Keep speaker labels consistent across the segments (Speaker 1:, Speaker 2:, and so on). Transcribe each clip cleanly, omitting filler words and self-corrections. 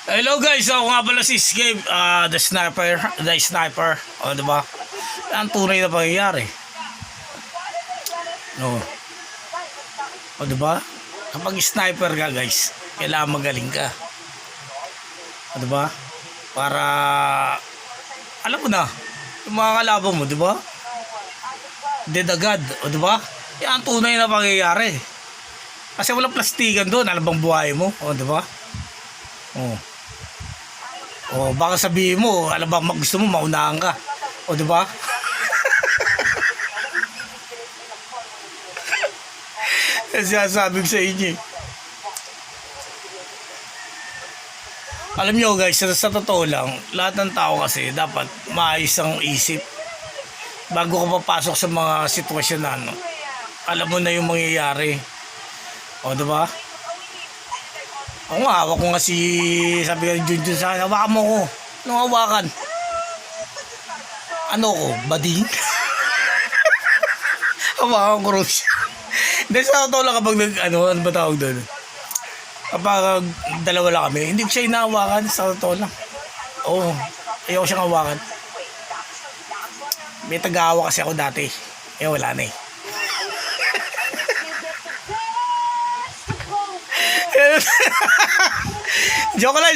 Speaker 1: Hello guys, ako nga pala si Escape, the sniper, o diba? Ang tunay na pangyayari. No. O diba? Kapag sniper ka guys, kailangan magaling ka. O diba? Para, alam mo na, yung mga kalaban mo, diba? Dead agad, o diba? Yan ang tunay na pangyayari. Kasi walang plastikan doon, alam bang buhay mo, o diba? O baka sabihin mo, alam ba gusto mo maunahan ka. O di ba? Kasi sasabi ko sa inyo. Alam nyo guys, sa totoo lang, lahat ng tao kasi dapat maayos ang isip. Bago ka papasok sa mga sitwasyon na ano, alam mo na yung mangyayari. O di ba? Ako nga, hawak ko nga sabi ka ni Junjun sa akin, hawakan mo ko. Anong hawakan? Ano ko? Bading? Hawakan ko rin siya. Hindi, sa totoo lang kapag ano ba tawag doon? Kapag dalawa lang kami, hindi ko siya inahawakan, sa totoo lang. Oo, ayaw ko siyang hawakan. May tagahawa kasi ako dati. Wala na eh.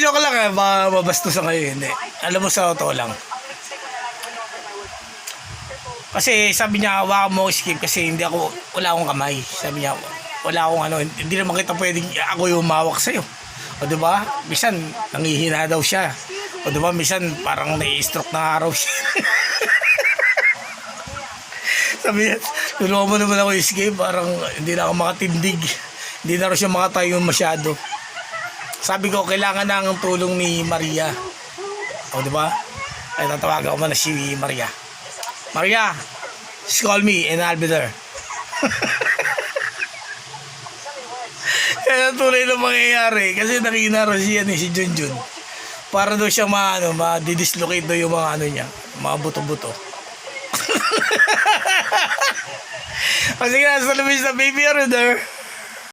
Speaker 1: joke lang eh. Mabastusan kayo. Hindi. Alam mo sa totoo lang. Kasi sabi niya, hawakan mo Skip kasi wala akong kamay. Sabi niya, wala akong ano, hindi naman kita pwedeng ako yung umawak sa'yo. O diba? Minsan, nangihina daw siya. O diba? Minsan, parang nai-stroke na araw siya. Sabi niya, tulungan mo naman ako Skip, parang hindi na ako makatindig. Hindi na rin siya makatayo masyado. Sabi ko, kailangan na ang tulong ni Maria. O, diba? Ay, tatawagan ko man na si Maria. Maria, just call me and I'll be there. Kaya tuloy na mangyayari. Kasi nakinaro siya si Junjun. Para daw siya ma-dislocate daw yung mga ano niya. Mga buto-buto. Kasi nga, sa labis na baby, are you there?